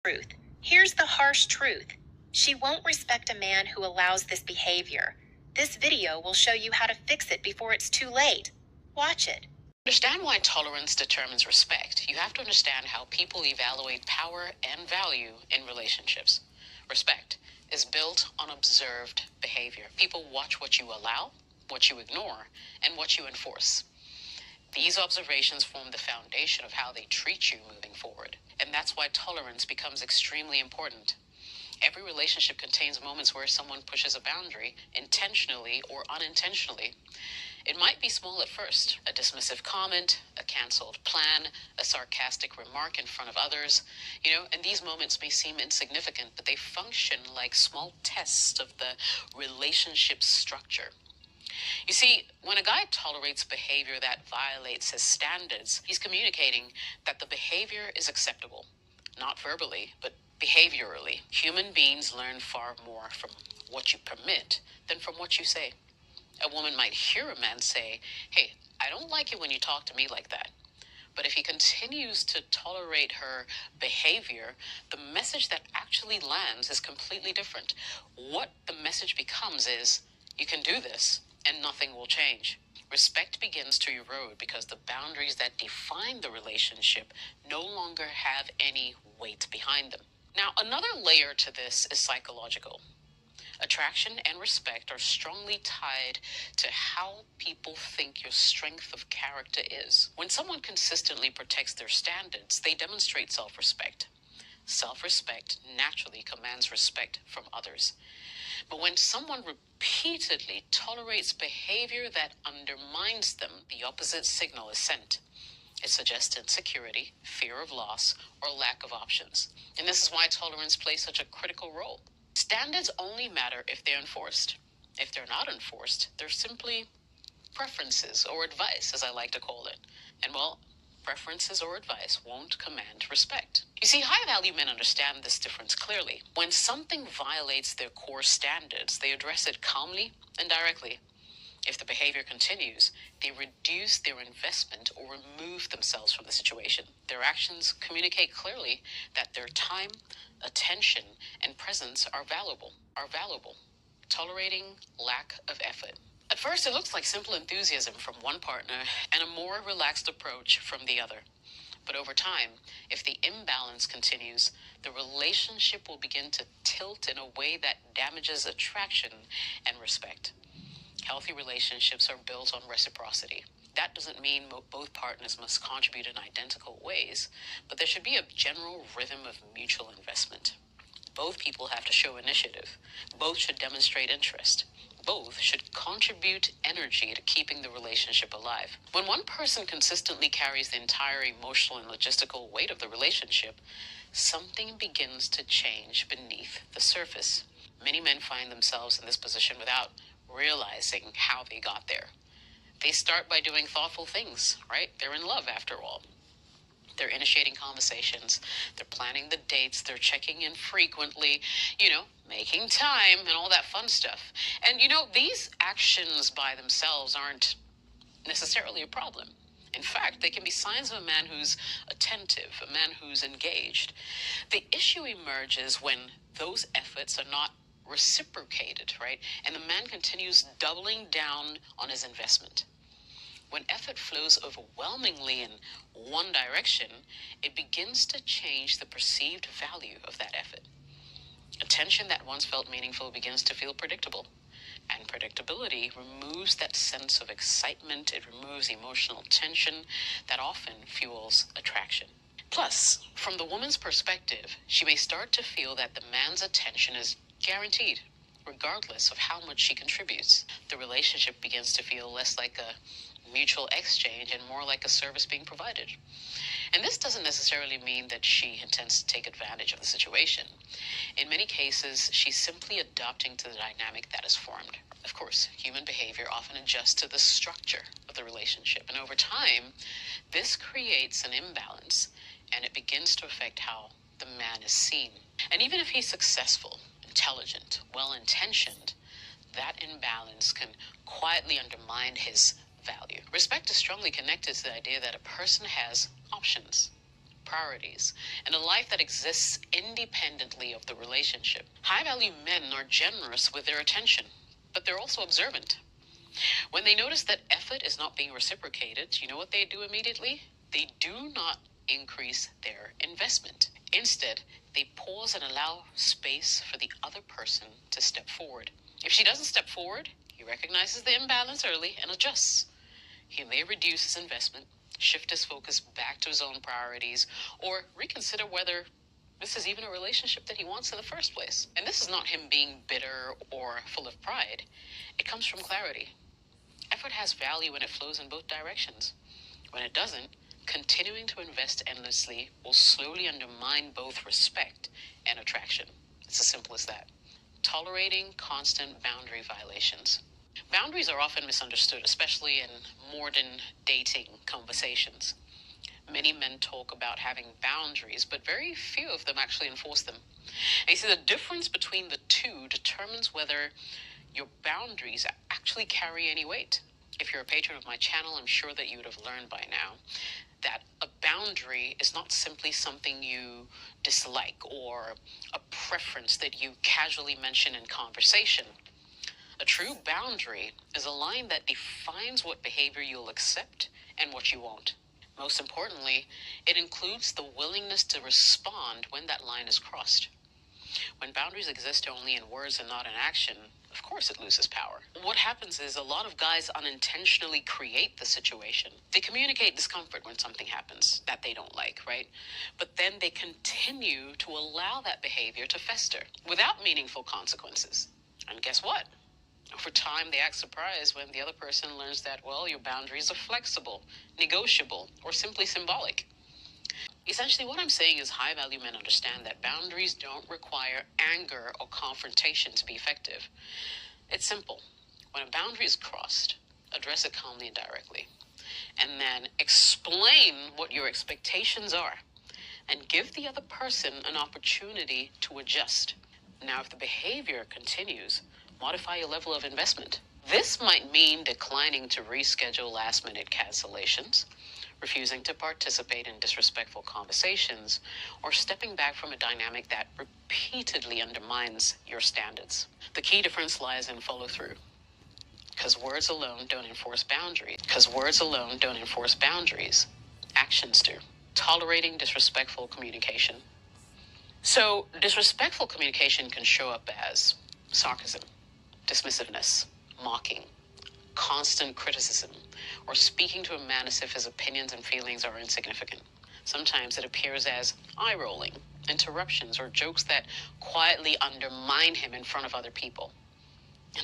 Truth. Here's the harsh truth. She won't respect a man who allows this behavior. This video will show you how to fix it before it's too late. Watch it. Understand why tolerance determines respect. You have to understand how people evaluate power and value in relationships. Respect is built on observed behavior. People watch what you allow, what you ignore, and what you enforce. These observations form the foundation of how they treat you moving forward. And that's why tolerance becomes extremely important. Every relationship contains moments where someone pushes a boundary, intentionally or unintentionally. It might be small at first, a dismissive comment, a canceled plan, a sarcastic remark in front of others, and these moments may seem insignificant, but they function like small tests of the relationship structure. You see, when a guy tolerates behavior that violates his standards, he's communicating that the behavior is acceptable, not verbally, but behaviorally. Human beings learn far more from what you permit than from what you say. A woman might hear a man say, "Hey, I don't like it when you talk to me like that." But if he continues to tolerate her behavior, the message that actually lands is completely different. What the message becomes is, you can do this, and nothing will change. Respect begins to erode because the boundaries that define the relationship no longer have any weight behind them. Now, another layer to this is psychological. Attraction and respect are strongly tied to how people think your strength of character is. When someone consistently protects their standards, they demonstrate self-respect. Self-respect naturally commands respect from others. But when someone repeatedly tolerates behavior that undermines them, the opposite signal is sent. It suggests insecurity, fear of loss, or lack of options. And this is why tolerance plays such a critical role. Standards only matter if they're enforced. If they're not enforced, they're simply preferences or advice, as I like to call it. And preferences or advice won't command respect. You see, high-value men understand this difference clearly. When something violates their core standards, they address it calmly and directly. If the behavior continues, they reduce their investment or remove themselves from the situation. Their actions communicate clearly that their time, attention, and presence are valuable. Tolerating lack of effort. At first, it looks like simple enthusiasm from one partner and a more relaxed approach from the other. But over time, if the imbalance continues, the relationship will begin to tilt in a way that damages attraction and respect. Healthy relationships are built on reciprocity. That doesn't mean both partners must contribute in identical ways, but there should be a general rhythm of mutual investment. Both people have to show initiative. Both should demonstrate interest. Both should contribute energy to keeping the relationship alive. When one person consistently carries the entire emotional and logistical weight of the relationship, something begins to change beneath the surface. Many men find themselves in this position without realizing how they got there. They start by doing thoughtful things, right? They're in love after all. They're initiating conversations, they're planning the dates, they're checking in frequently, making time and all that fun stuff. And these actions by themselves aren't necessarily a problem. In fact, they can be signs of a man who's attentive, a man who's engaged. The issue emerges when those efforts are not reciprocated, right? And the man continues doubling down on his investment. When effort flows overwhelmingly in one direction, it begins to change the perceived value of that effort. Attention that once felt meaningful begins to feel predictable. And predictability removes that sense of excitement. It removes emotional tension that often fuels attraction. Plus, from the woman's perspective, she may start to feel that the man's attention is guaranteed, regardless of how much she contributes. The relationship begins to feel less like a mutual exchange and more like a service being provided. And this doesn't necessarily mean that she intends to take advantage of the situation. In many cases, she's simply adapting to the dynamic that is formed. Of course, human behavior often adjusts to the structure of the relationship, and over time, this creates an imbalance, and it begins to affect how the man is seen. And even if he's successful, intelligent, well-intentioned, that imbalance can quietly undermine his value. Respect is strongly connected to the idea that a person has options. priorities, and a life that exists independently of the relationship. High-value men are generous with their attention, but they're also observant. When they notice that effort is not being reciprocated, you know what they do immediately? They do not increase their investment. Instead, they pause and allow space for the other person to step forward. If she doesn't step forward, he recognizes the imbalance early and adjusts. He may reduce his investment, shift his focus back to his own priorities, or reconsider whether this is even a relationship that he wants in the first place. And this is not him being bitter or full of pride. It comes from clarity. Effort has value when it flows in both directions. When it doesn't, continuing to invest endlessly will slowly undermine both respect and attraction. It's as simple as that. Tolerating constant boundary violations. Boundaries are often misunderstood, especially in modern dating conversations. Many men talk about having boundaries, but very few of them actually enforce them. And you see, the difference between the two determines whether your boundaries actually carry any weight. If you're a patron of my channel, I'm sure that you would have learned by now that a boundary is not simply something you dislike or a preference that you casually mention in conversation. A true boundary is a line that defines what behavior you'll accept and what you won't. Most importantly, it includes the willingness to respond when that line is crossed. When boundaries exist only in words and not in action, of course it loses power. What happens is a lot of guys unintentionally create the situation. They communicate discomfort when something happens that they don't like, right? But then they continue to allow that behavior to fester without meaningful consequences. And guess what? Over time, they act surprised when the other person learns that, well, your boundaries are flexible, negotiable, or simply symbolic. Essentially, what I'm saying is high-value men understand that boundaries don't require anger or confrontation to be effective. It's simple. When a boundary is crossed, address it calmly and directly. And then explain what your expectations are. And give the other person an opportunity to adjust. Now, if the behavior continues, modify your level of investment. This might mean declining to reschedule last-minute cancellations, refusing to participate in disrespectful conversations, or stepping back from a dynamic that repeatedly undermines your standards. The key difference lies in follow-through. Because words alone don't enforce boundaries. Actions do. Tolerating disrespectful communication. So, disrespectful communication can show up as sarcasm, dismissiveness, mocking, constant criticism, or speaking to a man as if his opinions and feelings are insignificant. Sometimes it appears as eye-rolling, interruptions, or jokes that quietly undermine him in front of other people.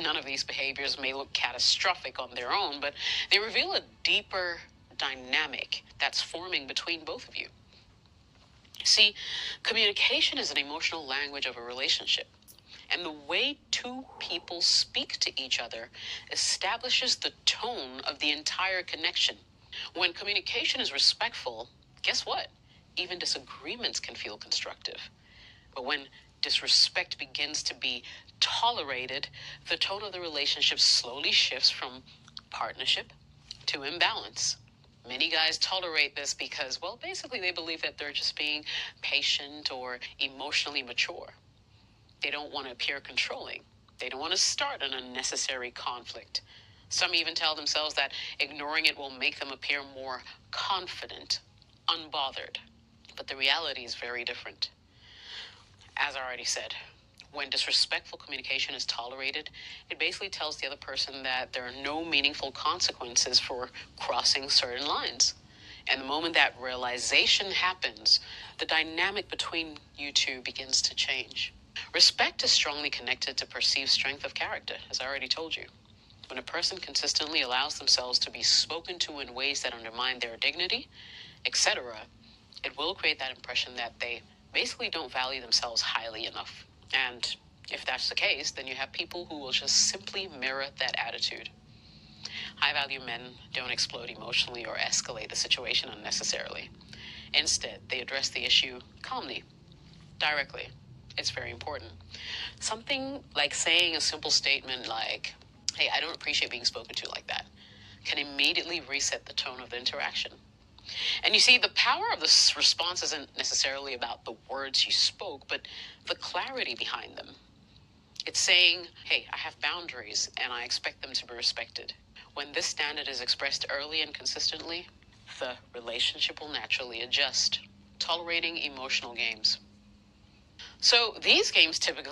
None of these behaviors may look catastrophic on their own, but they reveal a deeper dynamic that's forming between both of you. See, communication is an emotional language of a relationship. And the way two people speak to each other establishes the tone of the entire connection. When communication is respectful, guess what? Even disagreements can feel constructive. But when disrespect begins to be tolerated, the tone of the relationship slowly shifts from partnership to imbalance. Many guys tolerate this because, well, basically they believe that they're just being patient or emotionally mature. They don't want to appear controlling. They don't want to start an unnecessary conflict. Some even tell themselves that ignoring it will make them appear more confident, unbothered. But the reality is very different. As I already said, when disrespectful communication is tolerated, it basically tells the other person that there are no meaningful consequences for crossing certain lines. And the moment that realization happens, the dynamic between you two begins to change. Respect is strongly connected to perceived strength of character, as I already told you. When a person consistently allows themselves to be spoken to in ways that undermine their dignity, etc., it will create that impression that they basically don't value themselves highly enough. And if that's the case, then you have people who will just simply mirror that attitude. High-value men don't explode emotionally or escalate the situation unnecessarily. Instead, they address the issue calmly, directly. It's very important. Something like saying a simple statement like, "Hey, I don't appreciate being spoken to like that," can immediately reset the tone of the interaction. And you see, the power of this response isn't necessarily about the words you spoke, but the clarity behind them. It's saying, hey, I have boundaries and I expect them to be respected. When this standard is expressed early and consistently, the relationship will naturally adjust, tolerating emotional games. So these games typically